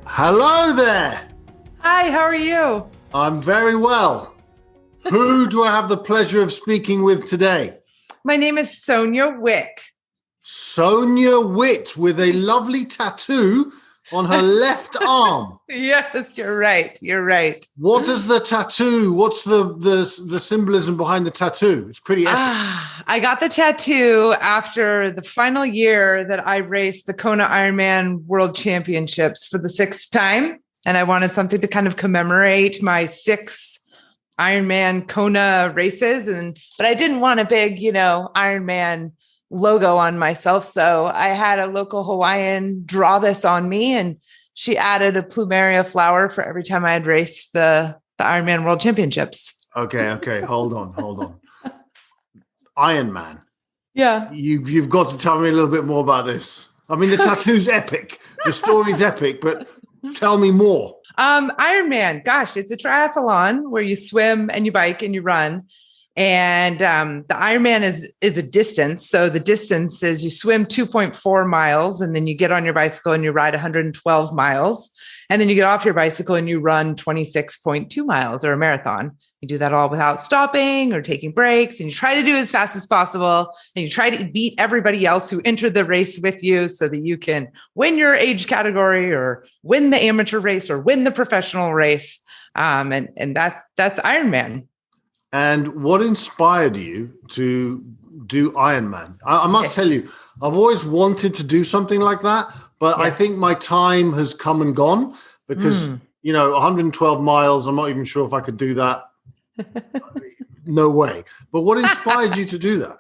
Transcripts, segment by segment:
Hello there. Hi, how are you? I'm very well. Who do I have the pleasure of speaking with today? My name is Sonja Wieck. Sonja Wieck with a lovely tattoo on her left arm. Yes, you're right. You're right. What does the tattoo, what's the symbolism behind the tattoo? It's pretty epic. I got the tattoo after the final year that I raced the Kona Ironman World Championships for the 6th time. And I wanted something to kind of commemorate my 6 Ironman Kona races. But I didn't want a big, Ironman logo on myself. So I had a local Hawaiian draw this on me, and she added a plumeria flower for every time I had raced the Ironman World Championships. Okay. Hold on. Ironman. Yeah. You've got to tell me a little bit more about this. I mean, the tattoo's epic. The story's epic, but tell me more. Ironman, gosh, it's a triathlon where you swim and you bike and you run. And the Ironman is a distance. So the distance is you swim 2.4 miles, and then you get on your bicycle and you ride 112 miles. And then you get off your bicycle and you run 26.2 miles, or a marathon. You do that all without stopping or taking breaks, and you try to do as fast as possible. And you try to beat everybody else who entered the race with you so that you can win your age category or win the amateur race or win the professional race. And that's Ironman. And what inspired you to do Ironman? I must tell you, I've always wanted to do something like that, but I think my time has come and gone because, 112 miles, I'm not even sure if I could do that. No way. But what inspired you to do that?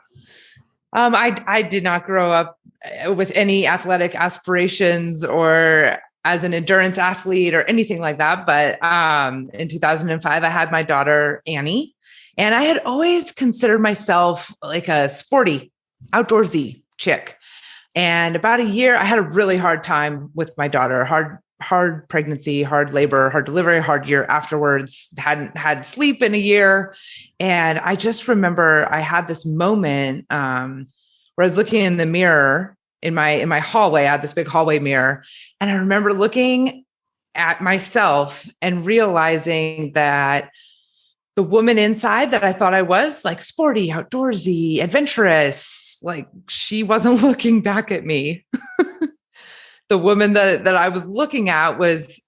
I did not grow up with any athletic aspirations or as an endurance athlete or anything like that. But in 2005, I had my daughter, Annie. And I had always considered myself like a sporty, outdoorsy chick. And about a year, I had a really hard time with my daughter, hard pregnancy, hard labor, hard delivery, hard year afterwards, hadn't had sleep in a year. And I just remember I had this moment where I was looking in the mirror in my hallway. I had this big hallway mirror. And I remember looking at myself and realizing that the woman inside that I thought I was, like sporty, outdoorsy, adventurous, like she wasn't looking back at me. The woman that I was looking at was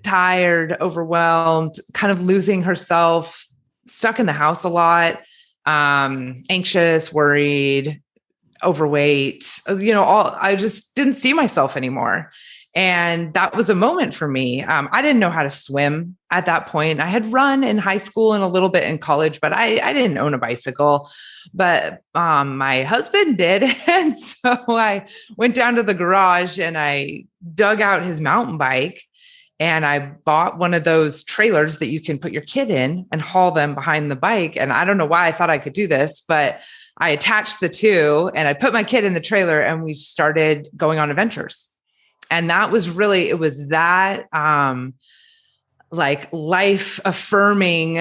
tired, overwhelmed, kind of losing herself, stuck in the house a lot, anxious, worried, overweight, I just didn't see myself anymore. And that was a moment for me. I didn't know how to swim at that point. I had run in high school and a little bit in college, but I didn't own a bicycle. But my husband did. And so I went down to the garage and I dug out his mountain bike, and I bought one of those trailers that you can put your kid in and haul them behind the bike. And I don't know why I thought I could do this, but I attached the two and I put my kid in the trailer and we started going on adventures. And that was really, it was that like life affirming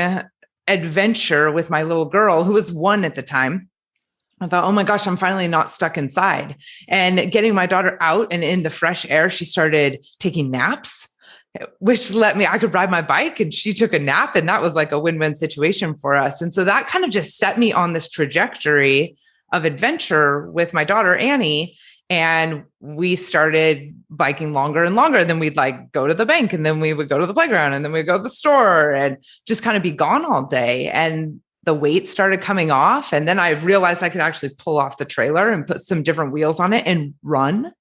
adventure with my little girl, who was 1 at the time. I thought, oh my gosh, I'm finally not stuck inside. And getting my daughter out and in the fresh air, she started taking naps, which I could ride my bike, and she took a nap, and that was like a win-win situation for us. And so that kind of just set me on this trajectory of adventure with my daughter, Annie. And we started biking longer and longer. Then we'd like go to the bank, and then we would go to the playground, and then we'd go to the store and just kind of be gone all day. And the weight started coming off. And then I realized I could actually pull off the trailer and put some different wheels on it and run.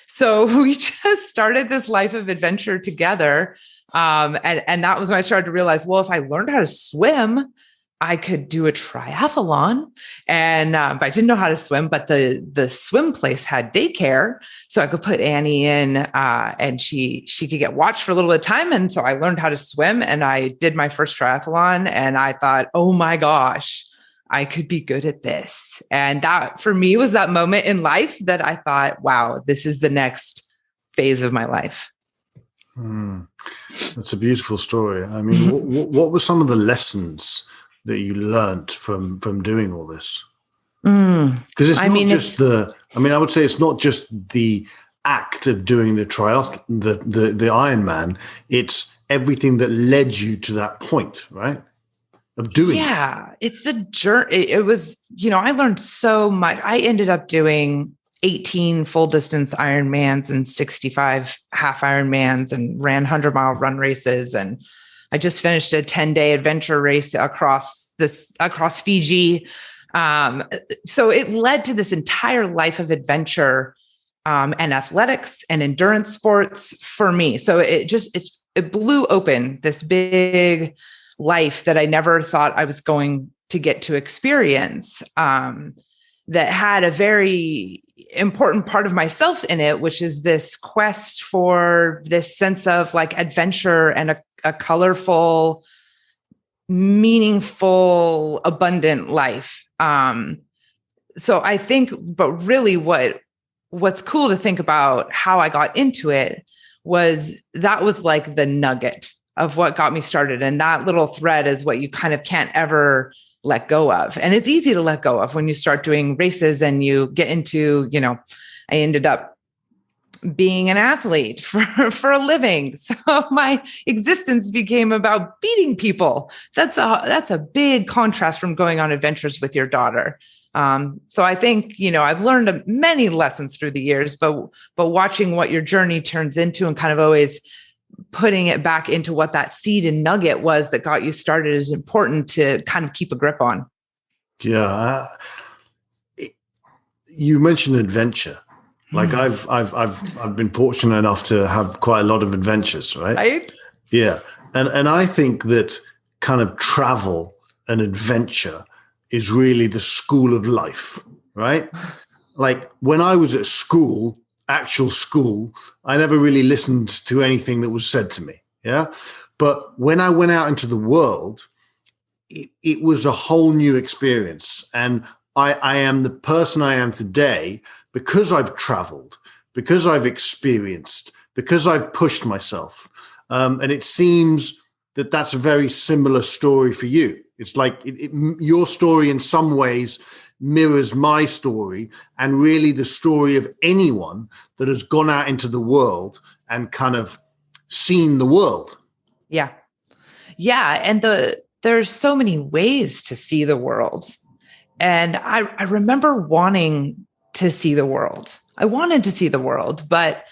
So we just started this life of adventure together. And that was when I started to realize, well, if I learned how to swim, I could do a triathlon. And but I didn't know how to swim, but the swim place had daycare. So I could put Annie in and she could get watched for a little bit of time. And so I learned how to swim, and I did my first triathlon, and I thought, oh my gosh, I could be good at this. And that for me was that moment in life that I thought, wow, this is the next phase of my life. That's a beautiful story. I mean, what were some of the lessons that you learned from doing all this? Mm. Because it's not just I would say it's not just the act of doing the triathlon, the Ironman. It's everything that led you to that point, right? Of doing. Yeah, it's the journey. It was, I learned so much. I ended up doing 18 full distance Ironmans and 65 half Ironmans and ran 100-mile run races. And I just finished a 10-day adventure race across Fiji. So it led to this entire life of adventure and athletics and endurance sports for me. So it blew open this big life that I never thought I was going to get to experience, that had a very important part of myself in it, which is this quest for this sense of like adventure and a colorful, meaningful, abundant life. So I think, but really what's cool to think about how I got into it was that was like the nugget of what got me started. And that little thread is what you kind of can't ever let go of. And it's easy to let go of when you start doing races and you get into, I ended up being an athlete for a living. So my existence became about beating people. That's a big contrast from going on adventures with your daughter. So I think, I've learned many lessons through the years, but watching what your journey turns into and kind of always putting it back into what that seed and nugget was that got you started is important to kind of keep a grip on. Yeah. You mentioned adventure. Like I've been fortunate enough to have quite a lot of adventures, right? Right. Yeah. And I think that kind of travel and adventure is really the school of life, right? Like when I was at school, actual school, I never really listened to anything that was said to me. Yeah. But when I went out into the world, it was a whole new experience. And I am the person I am today because I've traveled, because I've experienced, because I've pushed myself. And it seems that that's a very similar story for you. It's like your story in some ways mirrors my story and really the story of anyone that has gone out into the world and kind of seen the world. Yeah. Yeah. And there's so many ways to see the world. And I remember wanting to see the world. I wanted to see the world, but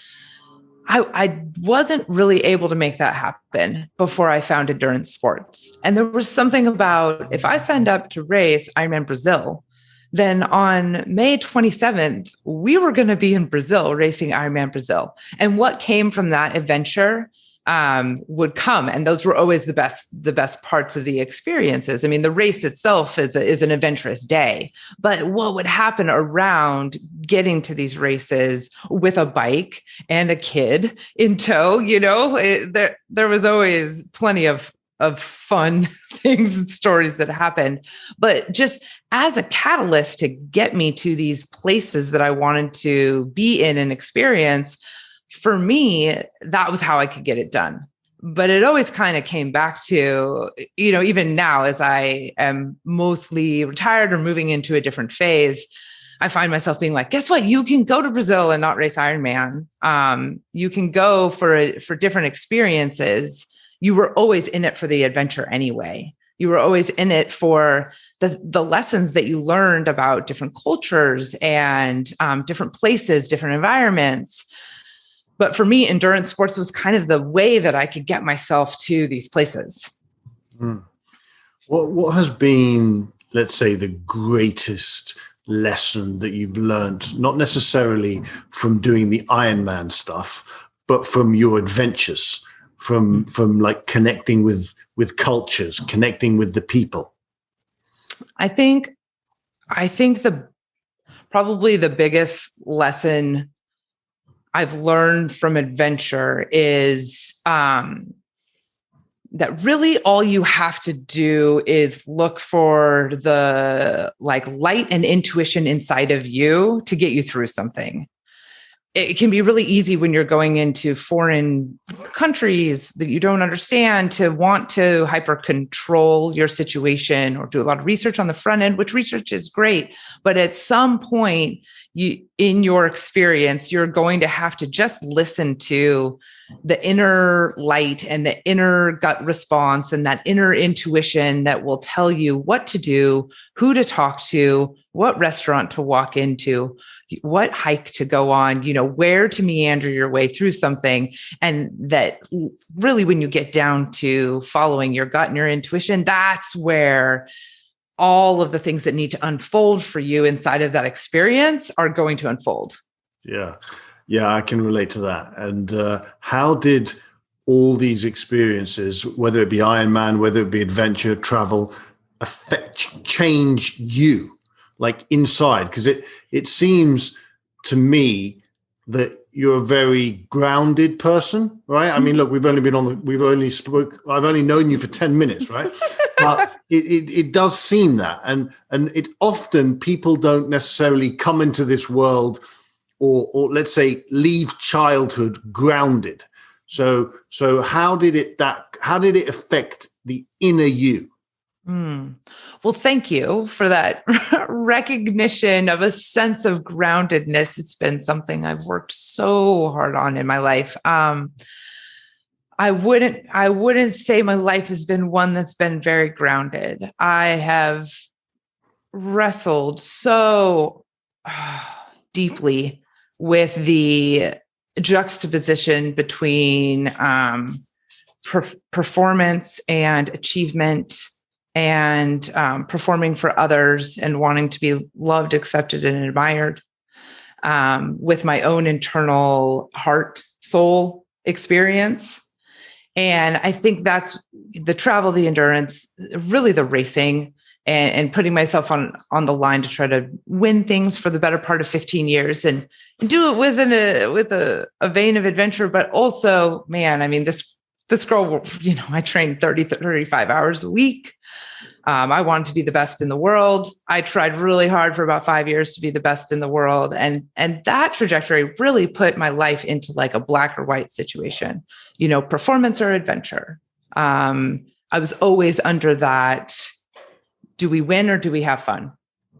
I wasn't really able to make that happen before I found endurance sports. And there was something about if I signed up to race Ironman Brazil, then on May 27th, we were going to be in Brazil racing Ironman Brazil. And what came from that adventure would come. And those were always the best parts of the experiences. I mean, the race itself is an adventurous day, but what would happen around getting to these races with a bike and a kid in tow, there was always plenty of fun things and stories that happened, but just as a catalyst to get me to these places that I wanted to be in and experience, for me, that was how I could get it done. But it always kind of came back to, even now as I am mostly retired or moving into a different phase, I find myself being like, guess what? You can go to Brazil and not race Ironman. You can go for different experiences. You were always in it for the adventure anyway. You were always in it for the lessons that you learned about different cultures and different places, different environments. But for me, endurance sports was kind of the way that I could get myself to these places. What has been, let's say, the greatest lesson that you've learned, not necessarily from doing the Ironman stuff, but from your adventures, from like connecting with cultures, connecting with the people? I think probably the biggest lesson I've learned from adventure is that really all you have to do is look for the like light and intuition inside of you to get you through something. it can be really easy when you're going into foreign countries that you don't understand to want to hyper control your situation or do a lot of research on the front end, which research is great. But at some point in your experience, you're going to have to just listen to the inner light and the inner gut response and that inner intuition that will tell you what to do, who to talk to, what restaurant to walk into, what hike to go on, where to meander your way through something. And that really, when you get down to following your gut and your intuition, that's where all of the things that need to unfold for you inside of that experience are going to unfold. Yeah. Yeah, I can relate to that. And how did all these experiences, whether it be Ironman, whether it be adventure, travel, change you? Like inside, because it seems to me that you're a very grounded person, right? I mean, look, I've only known you for 10 minutes, right? But it does seem that, and it often people don't necessarily come into this world or let's say leave childhood grounded. So how did it affect the inner you? Well, thank you for that recognition of a sense of groundedness. It's been something I've worked so hard on in my life. I wouldn't say my life has been one that's been very grounded. I have wrestled so deeply with the juxtaposition between performance and achievement, and performing for others and wanting to be loved, accepted, and admired, with my own internal heart, soul experience. And I think that's the travel, the endurance, really the racing, and putting myself on the line to try to win things for the better part of 15 years and do it with a vein of adventure. But also, man, I mean, this girl, I trained 30, 35 hours a week. I wanted to be the best in the world. I tried really hard for about 5 years to be the best in the world. And that trajectory really put my life into like a black or white situation, performance or adventure. I was always under that. Do we win or do we have fun?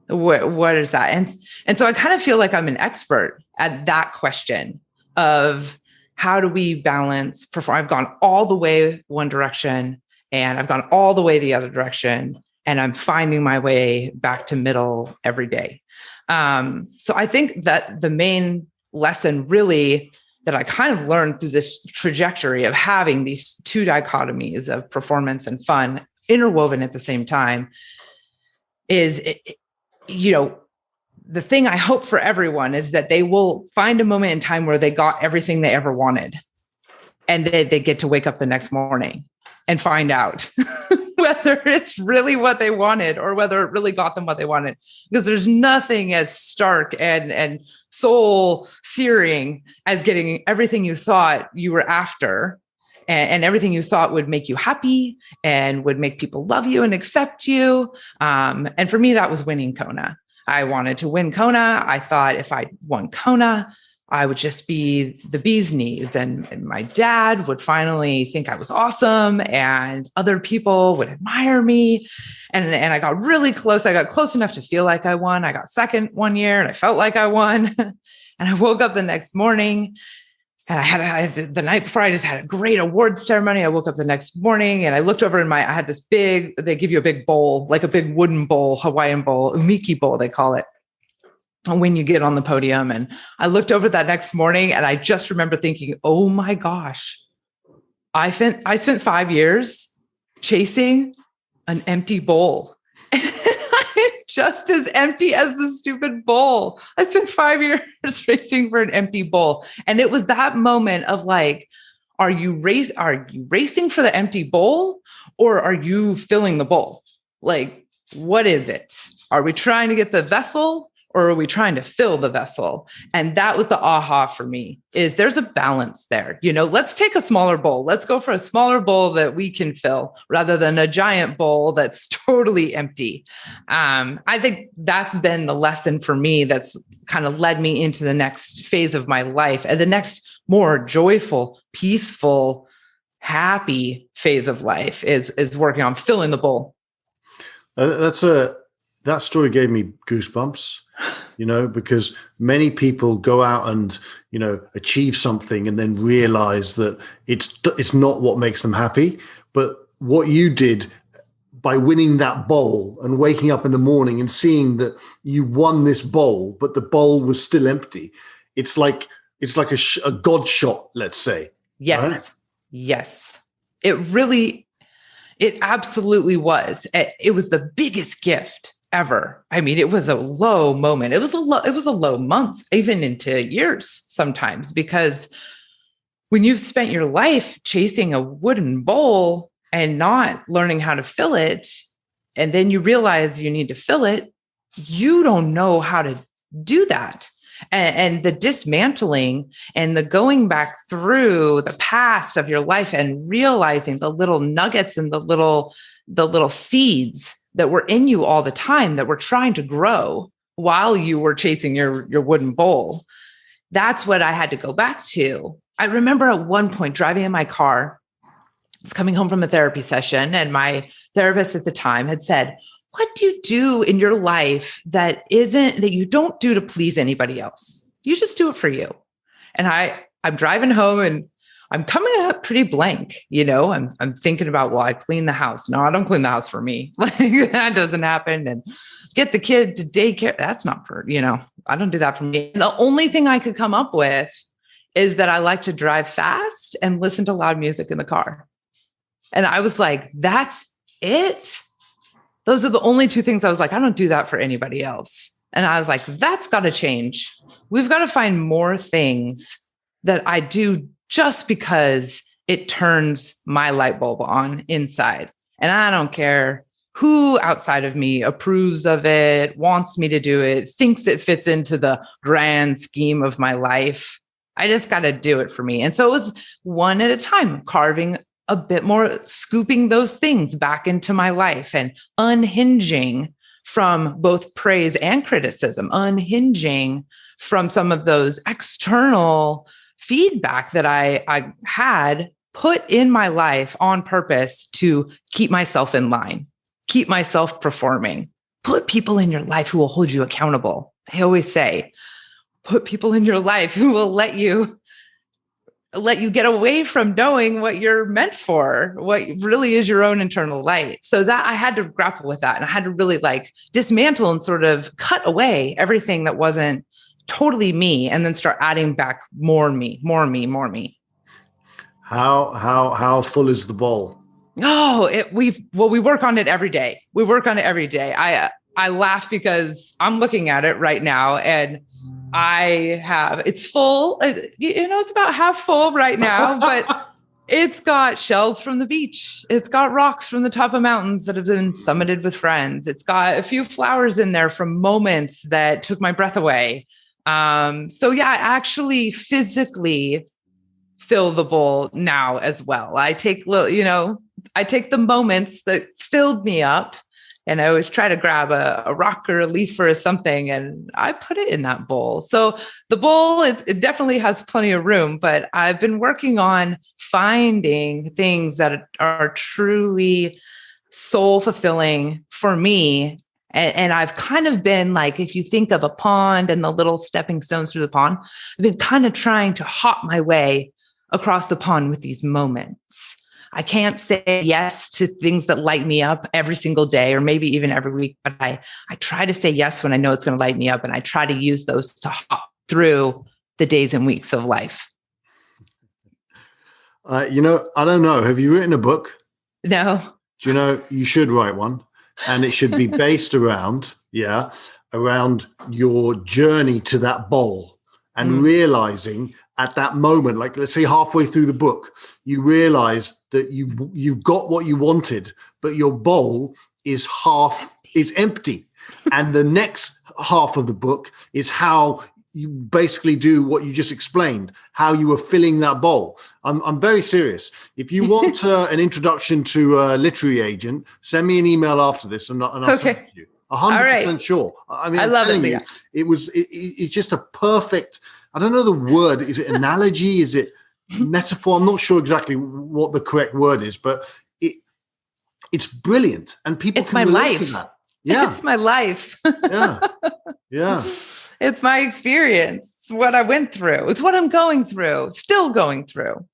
What is that? And so I kind of feel like I'm an expert at that question of how do we balance perform? I've gone all the way one direction and I've gone all the way the other direction, and I'm finding my way back to middle every day. So I think that the main lesson really that I kind of learned through this trajectory of having these two dichotomies of performance and fun interwoven at the same time is, the thing I hope for everyone is that they will find a moment in time where they got everything they ever wanted, and they get to wake up the next morning and find out whether it's really what they wanted or whether it really got them what they wanted. Because there's nothing as stark and soul searing as getting everything you thought you were after, and everything you thought would make you happy and would make people love you and accept you. And for me, that was winning Kona. I wanted to win Kona. I thought if I won Kona, I would just be the bee's knees, and my dad would finally think I was awesome, and other people would admire me. And I got really close. I got close enough to feel like I won. I got second one year and I felt like I won. And I woke up the next morning, and I had the night before, I just had a great awards ceremony. I woke up the next morning and I looked over I had this they give you a big bowl, like a big wooden bowl, Hawaiian bowl, umiki bowl, they call it, when you get on the podium. And I looked over that next morning and I just remember thinking, oh my gosh, I spent 5 years chasing an empty bowl. I'm just as empty as the stupid bowl. I spent 5 years racing for an empty bowl. And it was that moment of like, are you racing for the empty bowl, or are you filling the bowl? Like, what is it? Are we trying to get the vessel, or are we trying to fill the vessel? And that was the aha for me, is there's a balance there. Let's take a smaller bowl. Let's go for a smaller bowl that we can fill rather than a giant bowl that's totally empty. I think that's been the lesson for me that's kind of led me into the next phase of my life, and the next more joyful, peaceful, happy phase of life is working on filling the bowl. That story gave me goosebumps, because many people go out and, achieve something and then realize that it's not what makes them happy. But what you did by winning that bowl and waking up in the morning and seeing that you won this bowl, but the bowl was still empty. It's like a God shot, let's say. Yes. Right? Yes. It absolutely was. It was the biggest gift ever. I mean, it was a low moment. It was a low months, even into years sometimes, because when you've spent your life chasing a wooden bowl and not learning how to fill it, and then you realize you need to fill it, you don't know how to do that. And the dismantling and the going back through the past of your life and realizing the little nuggets and the little seeds that were in you all the time that were trying to grow while you were chasing your wooden bowl. That's what I had to go back to. I remember at one point driving in my car, I was coming home from a therapy session, and my therapist at the time had said, "What do you do in your life that you don't do to please anybody else? You just do it for you." And I'm driving home and I'm coming out pretty blank. I'm thinking about, well, I clean the house. No, I don't clean the house for me. Like, that doesn't happen. And get the kid to daycare. That's not for, I don't do that for me. And the only thing I could come up with is that I like to drive fast and listen to loud music in the car. And I was like, that's it. Those are the only two things I was like, I don't do that for anybody else. And I was like, that's got to change. We've got to find more things that I do just because it turns my light bulb on inside. And I don't care who outside of me approves of it, wants me to do it, thinks it fits into the grand scheme of my life. I just got to do it for me. And so it was one at a time, carving a bit more, scooping those things back into my life and unhinging from both praise and criticism, unhinging from some of those external feedback that I had put in my life on purpose to keep myself in line, keep myself performing. Put people in your life who will hold you accountable. I always say, put people in your life who will let you get away from knowing what you're meant for, what really is your own internal light. So that I had to grapple with that. And I had to really dismantle and sort of cut away everything that wasn't totally me, and then start adding back more me. How full is the bowl? Oh, we work on it every day. I laugh because I'm looking at it right now, and it's full. It's about half full right now, but it's got shells from the beach. It's got rocks from the top of mountains that have been summited with friends. It's got a few flowers in there from moments that took my breath away. So yeah, I actually physically fill the bowl now as well. I take the moments that filled me up, and I always try to grab a rock or a leaf or something, and I put it in that bowl. So the bowl, it definitely has plenty of room, but I've been working on finding things that are truly soul fulfilling for me. And I've kind of been like, if you think of a pond and the little stepping stones through the pond, I've been kind of trying to hop my way across the pond with these moments. I can't say yes to things that light me up every single day, or maybe even every week, but I try to say yes when I know it's going to light me up. And I try to use those to hop through the days and weeks of life. I don't know. Have you written a book? No. Do you know, you should write one. And it should be based around your journey to that bowl, and realizing at that moment, like let's say halfway through the book, you realize that you've got what you wanted, but your bowl is empty. And the next half of the book is how you basically do what you just explained, how you were filling that bowl. I'm very serious. If you want an introduction to a literary agent, send me an email after this and I'll send it to you. 100% sure. I mean, I love it. It's just a perfect, I don't know the word. Is it analogy? Is it metaphor? I'm not sure exactly what the correct word is, but it's brilliant. And people can relate to that. Yeah. It's my life. Yeah. Yeah. It's my experience. It's what I went through. It's what I'm going through, still going through.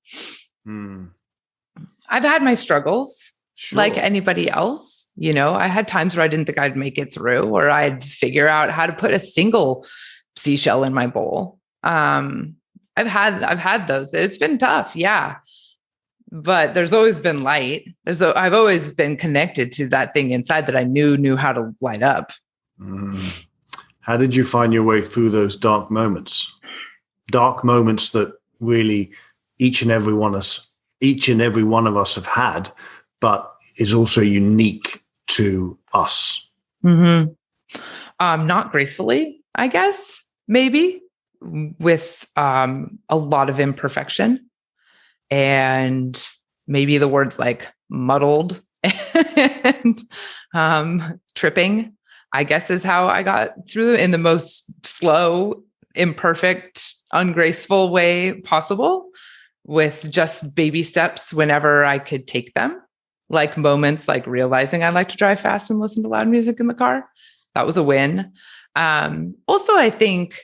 I've had my struggles like anybody else. You know, I had times where I didn't think I'd make it through, or I'd figure out how to put a single seashell in my bowl. I've had those. It's been tough. Yeah. But there's always been light. I've always been connected to that thing inside that I knew how to light up. How did you find your way through those dark moments? Dark moments that really each and every one of us have had, but is also unique to us. Not gracefully, I guess, maybe, with a lot of imperfection, and maybe the words like muddled and tripping, I guess, is how I got through in the most slow, imperfect, ungraceful way possible, with just baby steps whenever I could take them, like moments like realizing I like to drive fast and listen to loud music in the car. That was a win. Also, I think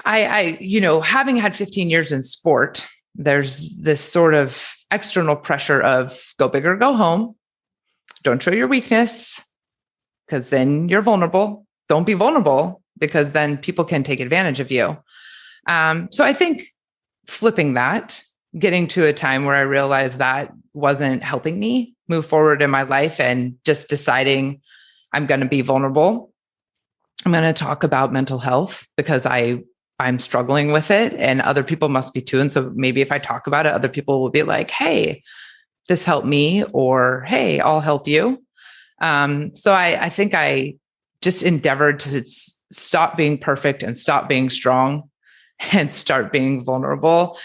I having had 15 years in sport, there's this sort of external pressure of go big or go home. Don't show your weakness, because then you're vulnerable. Don't be vulnerable, because then people can take advantage of you. So I think flipping that, getting to a time where I realized that wasn't helping me move forward in my life, and just deciding I'm going to be vulnerable. I'm going to talk about mental health because I'm struggling with it, and other people must be too. And so maybe if I talk about it, other people will be like, hey, this helped me, or hey, I'll help you. So I think I just endeavored to stop being perfect and stop being strong and start being vulnerable,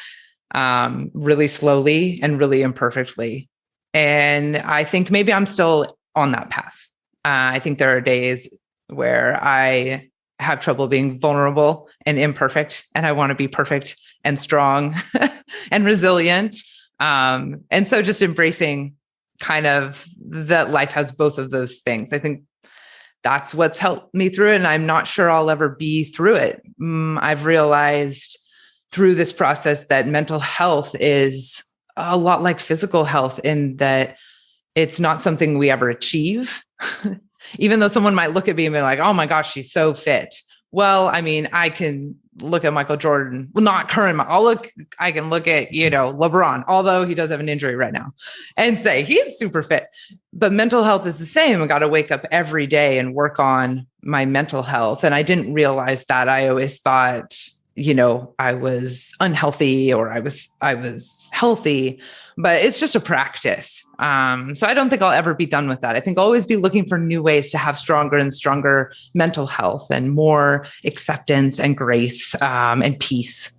really slowly and really imperfectly. And I think maybe I'm still on that path. I think there are days where I have trouble being vulnerable and imperfect, and I want to be perfect and strong and resilient. And so just embracing kind of that life has both of those things. I think that's what's helped me through it. And I'm not sure I'll ever be through it. I've realized through this process that mental health is a lot like physical health, in that it's not something we ever achieve. Even though someone might look at me and be like, oh my gosh, she's so fit. Well, I mean, I can look at Michael Jordan. Well, not current. I can look at, LeBron, although he does have an injury right now, and say he's super fit. But mental health is the same. I got to wake up every day and work on my mental health. And I didn't realize that. I always thought, I was unhealthy, or I was healthy, but it's just a practice. So I don't think I'll ever be done with that. I think I'll always be looking for new ways to have stronger and stronger mental health, and more acceptance and grace, and peace.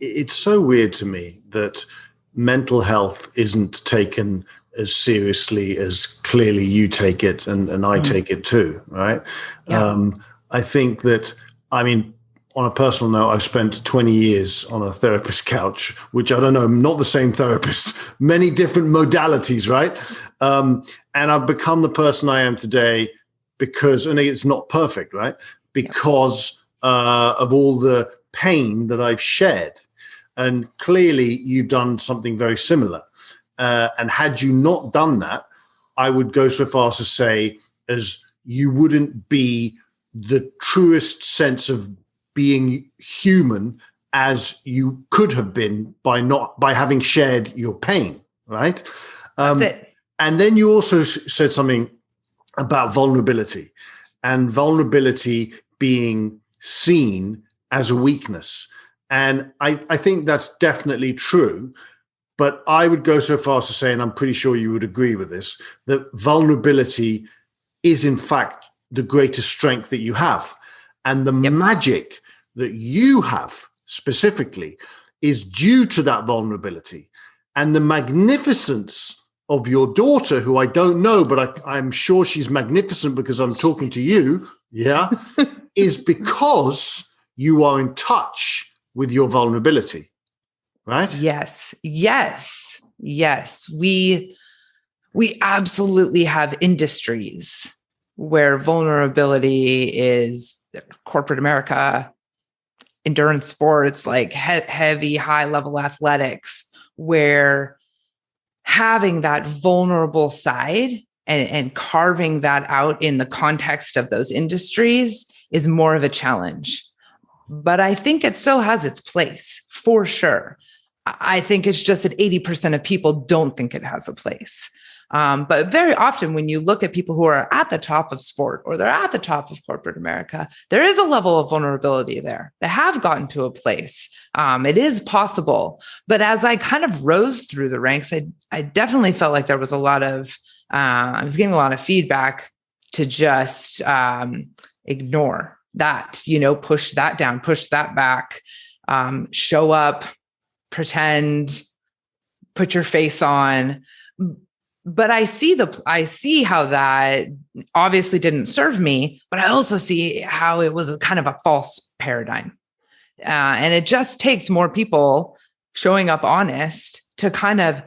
It's so weird to me that mental health isn't taken as seriously as clearly you take it, and I take it too, right? Yeah. I think that, on a personal note, I've spent 20 years on a therapist's couch, which I don't know, I'm not the same therapist, many different modalities, right? And I've become the person I am today because, and it's not perfect, right? Because of all the pain that I've shared. And clearly you've done something very similar. And had you not done that, I would go so far as to say, as you wouldn't be the truest sense of being human as you could have been by having shared your pain, right? That's it. And then you also said something about vulnerability, and vulnerability being seen as a weakness. And I think that's definitely true. But I would go so far as to say, and I'm pretty sure you would agree with this, that vulnerability is in fact the greatest strength that you have. And the magic that you have specifically is due to that vulnerability. And the magnificence of your daughter, who I don't know, but I'm sure she's magnificent because I'm talking to you, is because you are in touch with your vulnerability. Right? Yes. We absolutely have industries where vulnerability is corporate America, endurance sports, like heavy, high level athletics, where having that vulnerable side and carving that out in the context of those industries is more of a challenge. But I think it still has its place for sure. I think it's just that 80% of people don't think it has a place. But very often when you look at people who are at the top of sport or they're at the top of corporate America, there is a level of vulnerability there. They have gotten to a place. It is possible. But as I kind of rose through the ranks, I definitely felt like there was a lot of, I was getting a lot of feedback to just ignore that, push that down, push that back, show up, pretend, put your face on. But I see how that obviously didn't serve me, but I also see how it was a kind of a false paradigm. And it just takes more people showing up honest to kind of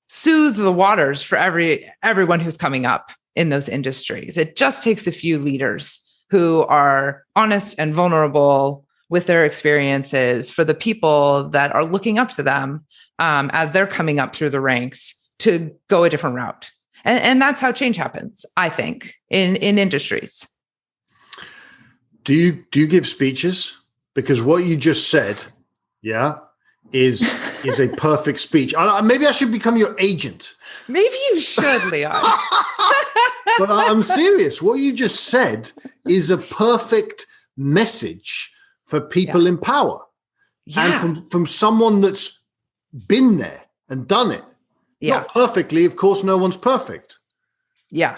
soothe the waters for everyone who's coming up in those industries. It just takes a few leaders who are honest and vulnerable with their experiences for the people that are looking up to them as they're coming up through the ranks to go a different route. And that's how change happens, I think, in industries. Do you give speeches? Because what you just said, is a perfect speech. Maybe I should become your agent. Maybe you should, Leon. But I'm serious. What you just said is a perfect message for people in power. And from someone that's been there and done it. Not perfectly. Of course, no one's perfect. Yeah.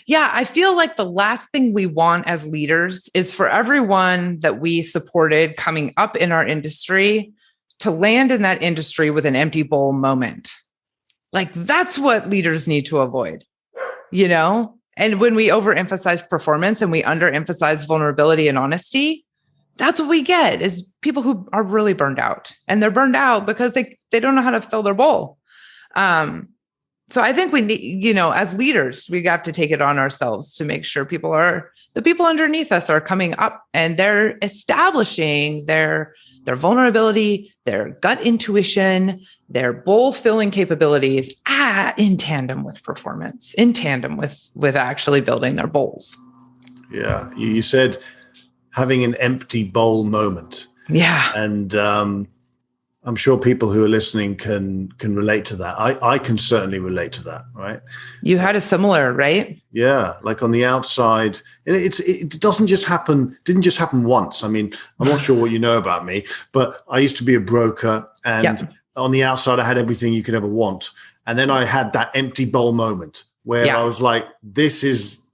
I feel like the last thing we want as leaders is for everyone that we supported coming up in our industry to land in that industry with an empty bowl moment. Like that's what leaders need to avoid, And when we overemphasize performance and we underemphasize vulnerability and honesty, that's what we get is people who are really burned out, and they're burned out because they don't know how to fill their bowl. So I think we need, as leaders, we have to take it on ourselves to make sure the people underneath us are coming up and they're establishing their vulnerability, their gut intuition, their bowl filling capabilities in tandem with performance, in tandem with actually building their bowls. Yeah. You said having an empty bowl moment. Yeah. And, I'm sure people who are listening can relate to that. I can certainly relate to that, right? You had a similar, right? Yeah, like on the outside, and it didn't just happen once. I mean, I'm not sure what you know about me, but I used to be a broker, and on the outside, I had everything you could ever want. And then I had that empty bowl moment where I was like,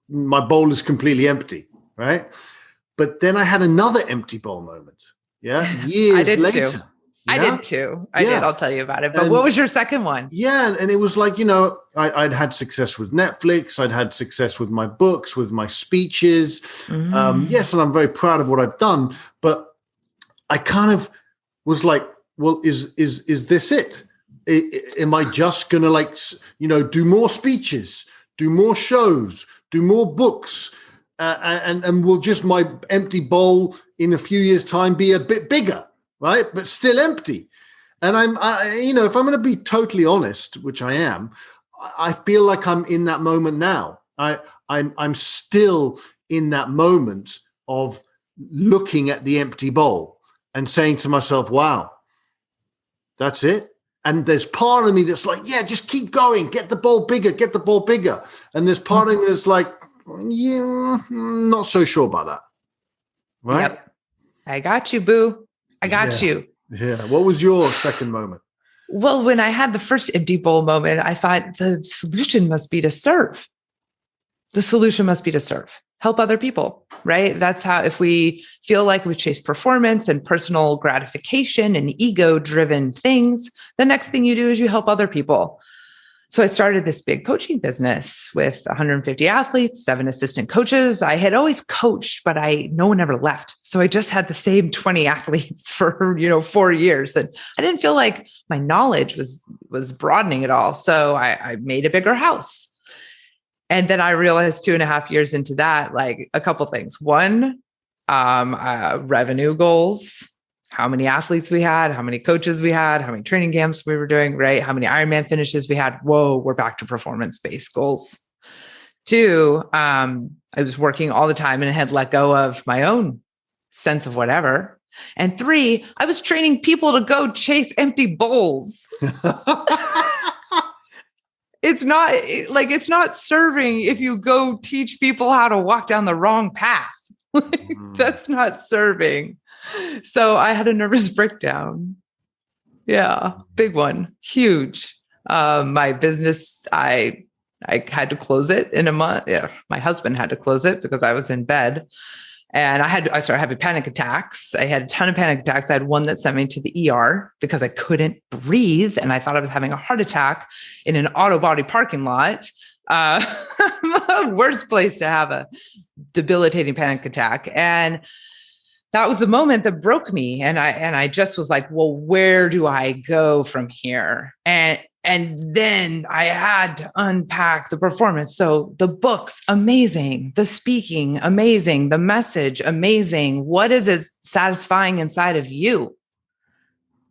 my bowl is completely empty, right? But then I had another empty bowl moment, years later. Too. I did too. I did. I'll tell you about it. But what was your second one? Yeah. And it was like, I'd had success with Netflix. I'd had success with my books, with my speeches. Yes. And I'm very proud of what I've done. But I kind of was like, well, is this it? Am I just going to do more speeches, do more shows, do more books? And will just my empty bowl in a few years' time be a bit bigger? Right, but still empty. And if I'm going to be totally honest, which I am, I feel like I'm in that moment now. I'm still in that moment of looking at the empty bowl and saying to myself, "Wow, that's it." And there's part of me that's like, "Yeah, just keep going, get the bowl bigger, get the ball bigger." And there's part of me that's like, "Yeah, not so sure about that." Right? Yep. I got you, boo. I got you. Yeah. What was your second moment? Well, when I had the first empty bowl moment, I thought the solution must be to serve. The solution must be to serve, help other people, right? That's how, if we feel like we chase performance and personal gratification and ego-driven things, the next thing you do is you help other people. So I started this big coaching business with 150 athletes, 7 assistant coaches. I had always coached, but no one ever left. So I just had the same 20 athletes for, 4 years. And I didn't feel like my knowledge was broadening at all. So I made a bigger house. And then I realized 2.5 years into that, like a couple things. One, revenue goals. How many athletes we had, how many coaches we had, how many training camps we were doing, right? How many Ironman finishes we had. Whoa, we're back to performance-based goals. 2, I was working all the time and had let go of my own sense of whatever. And 3, I was training people to go chase empty bowls. It's not serving if you go teach people how to walk down the wrong path. That's not serving. So I had a nervous breakdown. Yeah, big one, huge. My business, I had to close it in a month. Yeah, my husband had to close it because I was in bed, and I started having panic attacks. I had a ton of panic attacks. I had one that sent me to the ER because I couldn't breathe, and I thought I was having a heart attack in an auto body parking lot. Worst place to have a debilitating panic attack. And that was the moment that broke me. And I just was like, well, where do I go from here? And then I had to unpack the performance. So the books, amazing. The speaking, amazing. The message, amazing. What is it satisfying inside of you?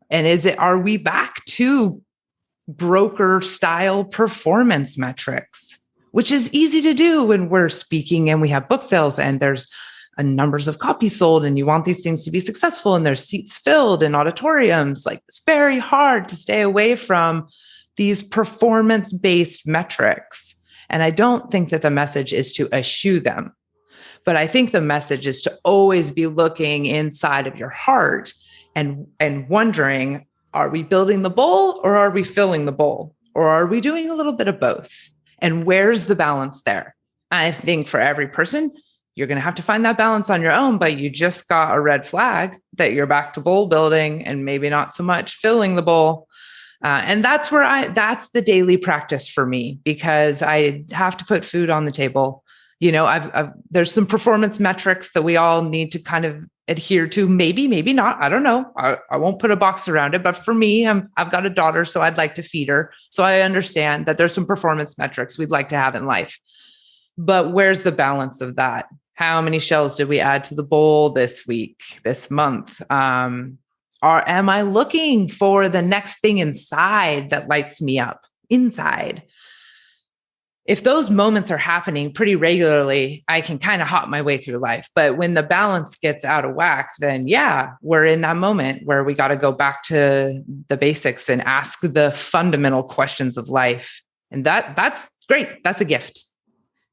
And are we back to broker style performance metrics, which is easy to do when we're speaking and we have book sales and there's numbers of copies sold and you want these things to be successful and there's seats filled in auditoriums. Like, it's very hard to stay away from these performance-based metrics. And I don't think that the message is to eschew them, but I think the message is to always be looking inside of your heart and wondering, are we building the bowl or are we filling the bowl? Or are we doing a little bit of both? And where's the balance there? I think for every person, you're going to have to find that balance on your own, but you just got a red flag that you're back to bowl building and maybe not so much filling the bowl. And that's that's the daily practice for me, because I have to put food on the table. There's some performance metrics that we all need to kind of adhere to. Maybe not. I don't know. I won't put a box around it. But for me, I've got a daughter, so I'd like to feed her. So I understand that there's some performance metrics we'd like to have in life. But where's the balance of that? How many shells did we add to the bowl this week, this month? Am I looking for the next thing inside that lights me up inside? If those moments are happening pretty regularly, I can kind of hop my way through life. But when the balance gets out of whack, then yeah, we're in that moment where we got to go back to the basics and ask the fundamental questions of life. And that's great. That's a gift.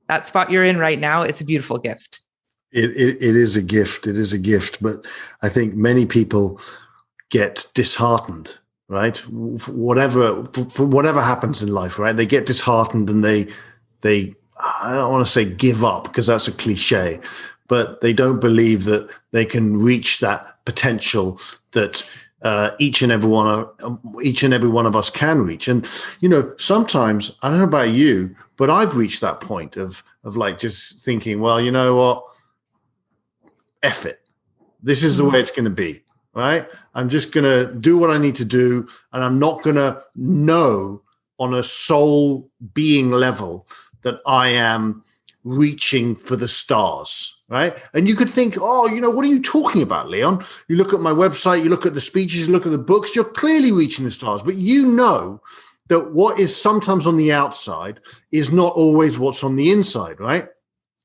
That spot you're in right now, it's a beautiful gift. It is a gift. It is a gift. But I think many people get disheartened, right? For whatever happens in life, right? They get disheartened and they I don't want to say give up, because that's a cliche, but they don't believe that they can reach that potential that each and every one of us can reach. And sometimes, I don't know about you, but I've reached that point of like just thinking, well, you know what, F it, this is the way it's going to be, right? I'm just going to do what I need to do, and I'm not going to know on a soul being level that I am reaching for the stars, right? And you could think, oh, what are you talking about, Leon? You look at my website, you look at the speeches, you look at the books, you're clearly reaching the stars. But that what is sometimes on the outside is not always what's on the inside, right?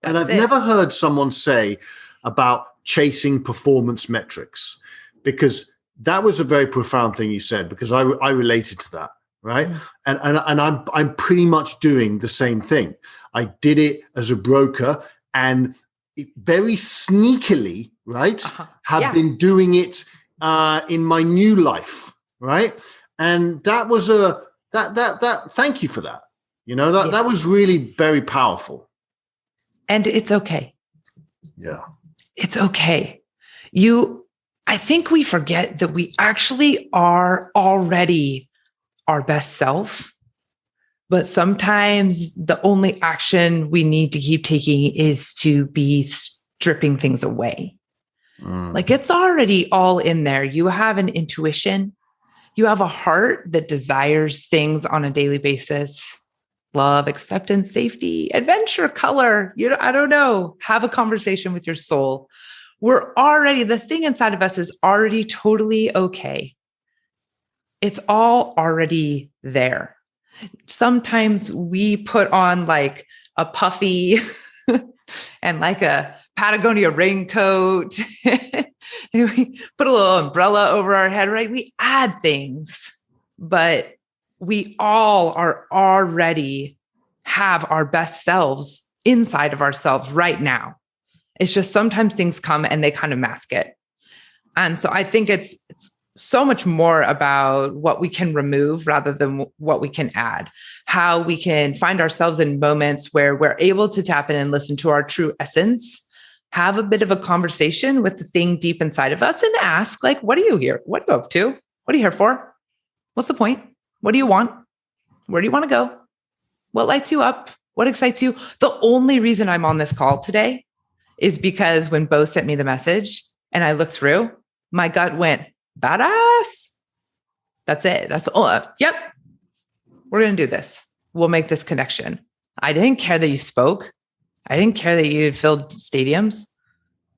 And I've never heard someone say about chasing performance metrics, because that was a very profound thing you said, because I related to that. Right. And I'm pretty much doing the same thing. I did it as a broker and very sneakily, right, have been doing it in my new life. Right. And that was thank you for that. That was really very powerful. And it's okay. Yeah. It's okay. I think we forget that we actually are already our best self, but sometimes the only action we need to keep taking is to be stripping things away. Like it's already all in there. You have an intuition. You have a heart that desires things on a daily basis. Love, acceptance, safety, adventure, color. I don't know. Have a conversation with your soul. The thing inside of us is already totally okay. It's all already there. Sometimes we put on like a puffy and like a Patagonia raincoat and we put a little umbrella over our head, right? We add things, but we all are already have our best selves inside of ourselves right now. It's just sometimes things come and they kind of mask it. And so I think it's so much more about what we can remove rather than what we can add, how we can find ourselves in moments where we're able to tap in and listen to our true essence, have a bit of a conversation with the thing deep inside of us and ask, like, what are you here? What are you up to? What are you here for? What's the point? What do you want? Where do you want to go? What lights you up? What excites you? The only reason I'm on this call today is because when Bo sent me the message and I looked through, my gut went, badass. That's it. That's all. Yep. We're going to do this. We'll make this connection. I didn't care that you spoke. I didn't care that you filled stadiums.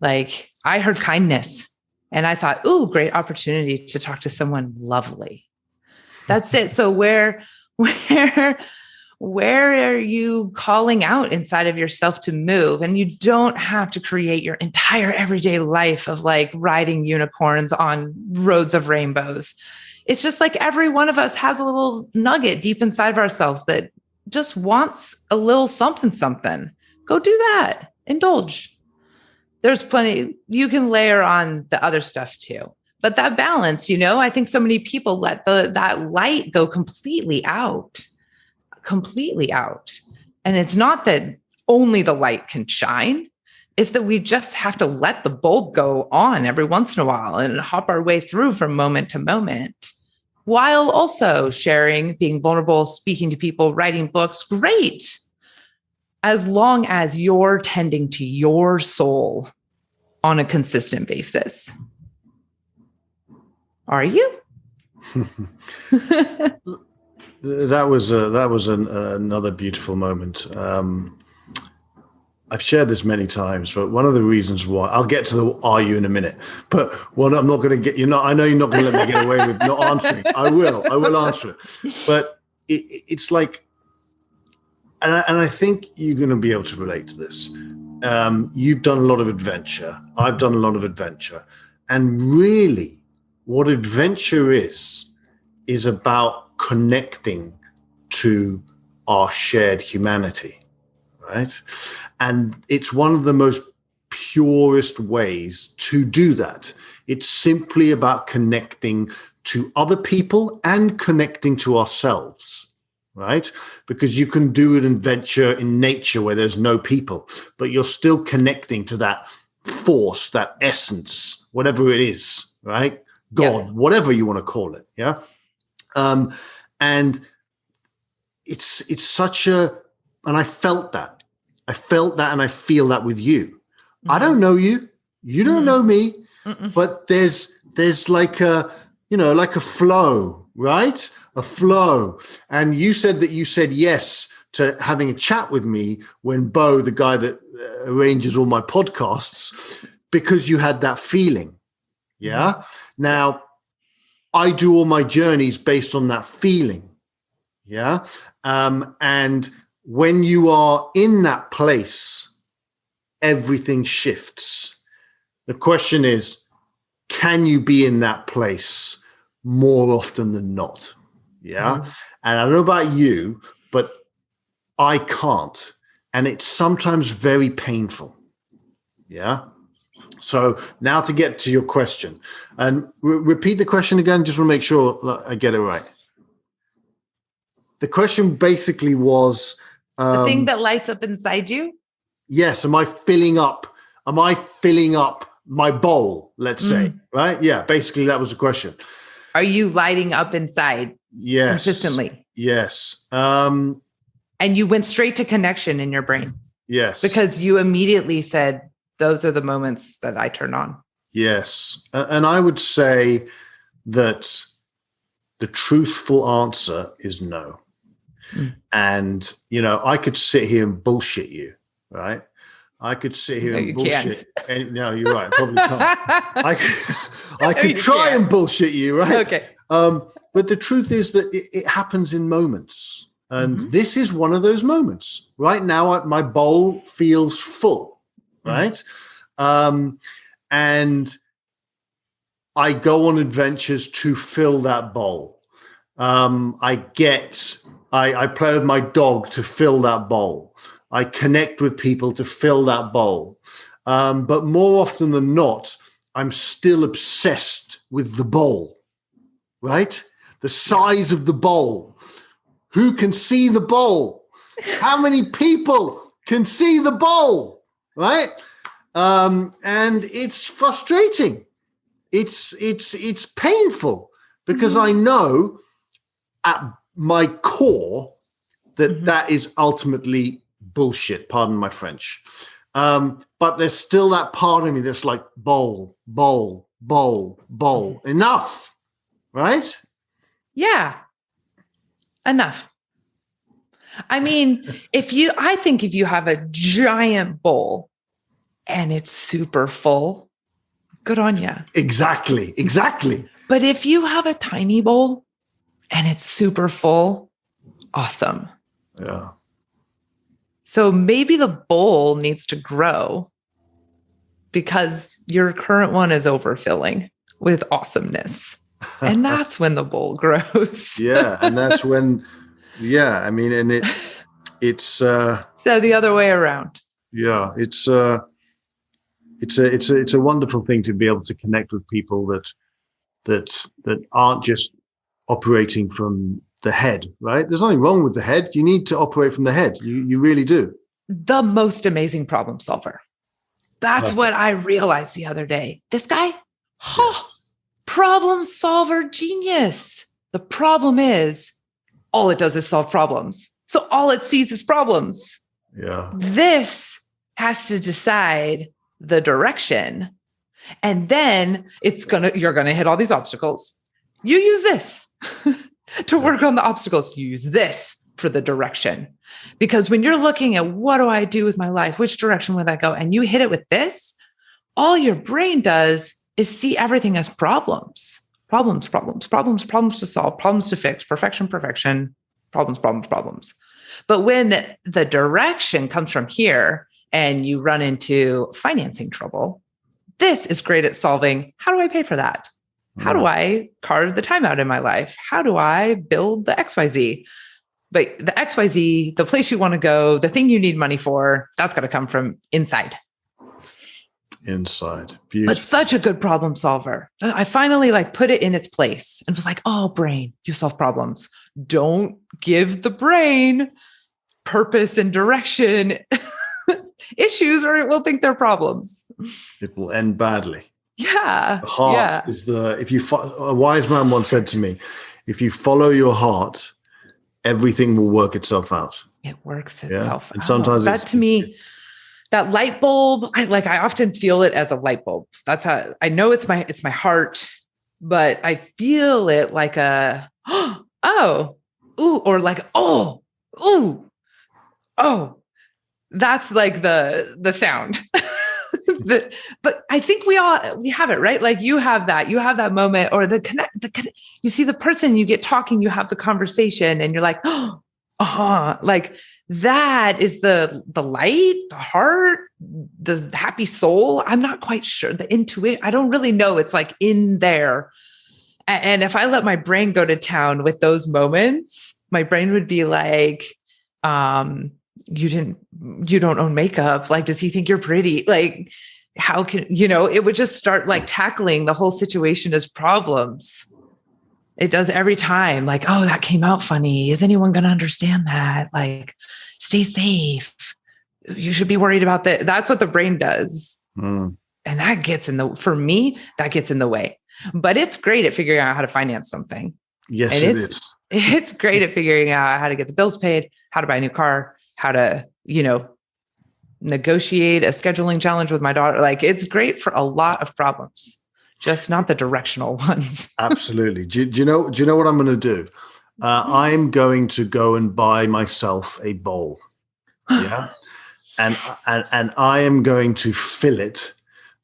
Like I heard kindness and I thought, ooh, great opportunity to talk to someone lovely. That's it. So where are you calling out inside of yourself to move? And you don't have to create your entire everyday life of like riding unicorns on roads of rainbows. It's just like every one of us has a little nugget deep inside of ourselves that just wants a little something. Go do that. Indulge. There's plenty. You can layer on the other stuff too. But that balance, I think so many people let that light go completely out. And it's not that only the light can shine. It's that we just have to let the bulb go on every once in a while and hop our way through from moment to moment, while also sharing, being vulnerable, speaking to people, writing books. Great. As long as you're tending to your soul on a consistent basis. Are you? That was another beautiful moment. I've shared this many times, but one of the reasons why I'll get to the "are you" in a minute. But one, I'm not going to get I know you're not going to let me get away with not answering. I will answer it. But it's like, and I think you're going to be able to relate to this. You've done a lot of adventure. I've done a lot of adventure, and really, what adventure is about connecting to our shared humanity, right? And it's one of the most purest ways to do that. It's simply about connecting to other people and connecting to ourselves, right? Because you can do an adventure in nature where there's no people, but you're still connecting to that force, that essence, whatever it is, right? God, whatever you want to call it, yeah? And it's such and I felt that and I feel that with you. Mm-hmm. I don't know you, you don't know me, but there's like a flow, right? A flow. And you said yes to having a chat with me when Bo, the guy that arranges all my podcasts, because you had that feeling. Yeah. Mm-hmm. Now, I do all my journeys based on that feeling. Yeah. And when you are in that place, everything shifts. The question is, can you be in that place more often than not? Yeah. Mm-hmm. And I don't know about you, but I can't. And it's sometimes very painful. Yeah. So now to get to your question, and repeat the question again, just to make sure that I get it right. The question basically was the thing that lights up inside you. Yes. Am I filling up my bowl? Let's say, right? Yeah. Basically, that was the question. Are you lighting up inside? Yes. Consistently. Yes. And you went straight to connection in your brain. Yes. Because you immediately said, those are the moments that I turn on. Yes. And I would say that the truthful answer is no. And, I could sit here and bullshit you, right? I could sit here and bullshit. And, no, you're right. I probably can't. I could try and bullshit you, right? Okay. But the truth is that it happens in moments. And this is one of those moments. Right now, my bowl feels full, right? And I go on adventures to fill that bowl. I play with my dog to fill that bowl. I connect with people to fill that bowl. But more often than not, I'm still obsessed with the bowl, right? The size of the bowl. Who can see the bowl? How many people can see the bowl, right? And it's frustrating. It's painful because I know at my core that is ultimately bullshit. Pardon my French. But there's still that part of me that's like bowl. Enough, right? Yeah. Enough. I mean, I think if you have a giant bowl and it's super full, good on you. Exactly. But if you have a tiny bowl and it's super full, awesome. Yeah. So maybe the bowl needs to grow because your current one is overfilling with awesomeness. And that's when the bowl grows. Yeah. And that's when, I mean, and it's so the other way around. Yeah. It's a wonderful thing to be able to connect with people that aren't just operating from the head, right? There's nothing wrong with the head. You need to operate from the head. You really do. The most amazing problem solver. That's what I realized the other day. This guy, problem solver genius. The problem is all it does is solve problems. So all it sees is problems. Yeah. This has to decide the direction. And then you're going to hit all these obstacles. You use this to work on the obstacles. You use this for the direction. Because when you're looking at what do I do with my life? Which direction would I go? And you hit it with this, all your brain does is see everything as problems. Problems to solve, problems to fix, perfection, problems. But when the direction comes from here and you run into financing trouble, this is great at solving. How do I pay for that? How do I carve the time out in my life? How do I build the XYZ? But the XYZ, the place you want to go, the thing you need money for, that's got to come from inside. Beautiful. But such a good problem solver. I finally put it in its place and was like, oh, brain, you solve problems. Don't give the brain purpose and direction issues or it will think they're problems. It will end badly. Yeah. The heart is a wise man once said to me, if you follow your heart, everything will work itself out. It works itself out. And sometimes that to me, that light bulb, I often feel it as a light bulb. That's how I know it's my heart, but I feel it like a, oh, ooh, or like, oh, ooh, oh, that's like the sound. But I think we have it, right? Like you have that moment or the connect, you see the person, you get talking, you have the conversation and you're like, like that is the light, the heart, the happy soul. I'm not quite sure. The intuition, I don't really know. It's like in there. And if I let my brain go to town with those moments, my brain would be like, you don't own makeup. Like, does he think you're pretty? Like, how can, it would just start like tackling the whole situation as problems. It does every time. Like, oh, that came out funny. Is anyone going to understand that? Like, stay safe. You should be worried about that. That's what the brain does. And that gets for me, that gets in the way. But it's great at figuring out how to finance something. Yes, and it is. It's great at figuring out how to get the bills paid, how to buy a new car, how to, negotiate a scheduling challenge with my daughter. Like, it's great for a lot of problems, just not the directional ones. Absolutely. Do you know what I'm going to do? I'm going to go and buy myself a bowl. Yeah. And I am going to fill it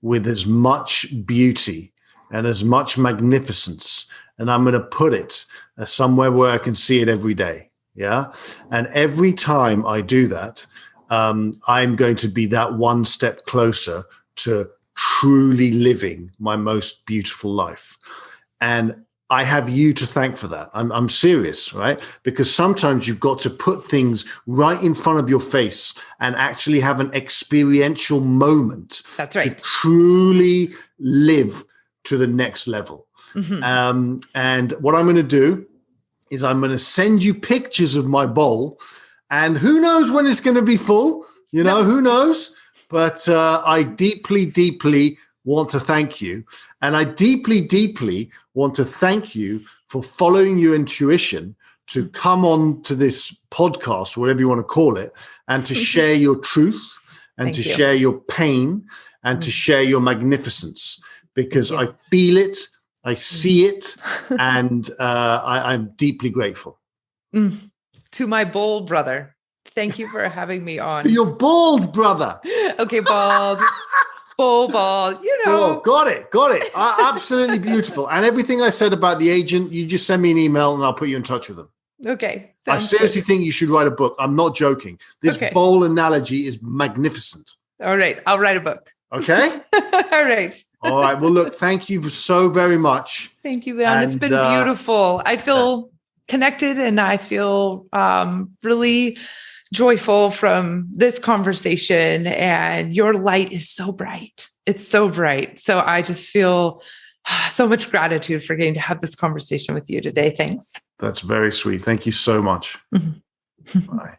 with as much beauty and as much magnificence. And I'm going to put it somewhere where I can see it every day. Yeah. And every time I do that, I'm going to be that one step closer to truly living my most beautiful life. And I have you to thank for that. I'm serious, right? Because sometimes you've got to put things right in front of your face and actually have an experiential moment. That's right. To truly live to the next level. And what I'm going to do is I'm going to send you pictures of my bowl, and who knows when it's going to be full, who knows? But I deeply, deeply want to thank you. And I deeply, deeply want to thank you for following your intuition to come on to this podcast, whatever you want to call it, and to share your truth and to share your pain and to share your magnificence, because I feel it, I see it, and I'm deeply grateful. To my bold brother, thank you for having me on. Your bald brother. Okay, bald. Bald. Oh, got it. Absolutely beautiful. And everything I said about the agent, you just send me an email and I'll put you in touch with them. Okay. I seriously think you should write a book. I'm not joking. This bowl analogy is magnificent. All right. I'll write a book. Okay. All right. All right. Well, look, thank you so very much. Thank you, man. It's been beautiful. I feel connected and I feel really joyful from this conversation, and your light is so bright. It's so bright. So I just feel so much gratitude for getting to have this conversation with you today. Thanks. That's very sweet. Thank you so much. Bye.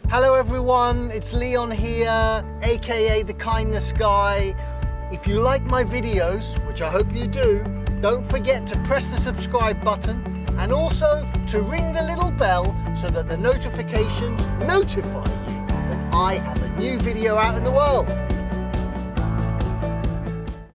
Hello everyone, it's Leon here, aka the Kindness Guy. If you like my videos, which I hope you do, don't forget to press the subscribe button and also to ring the little bell so that the notifications notify you that I have a new video out in the world.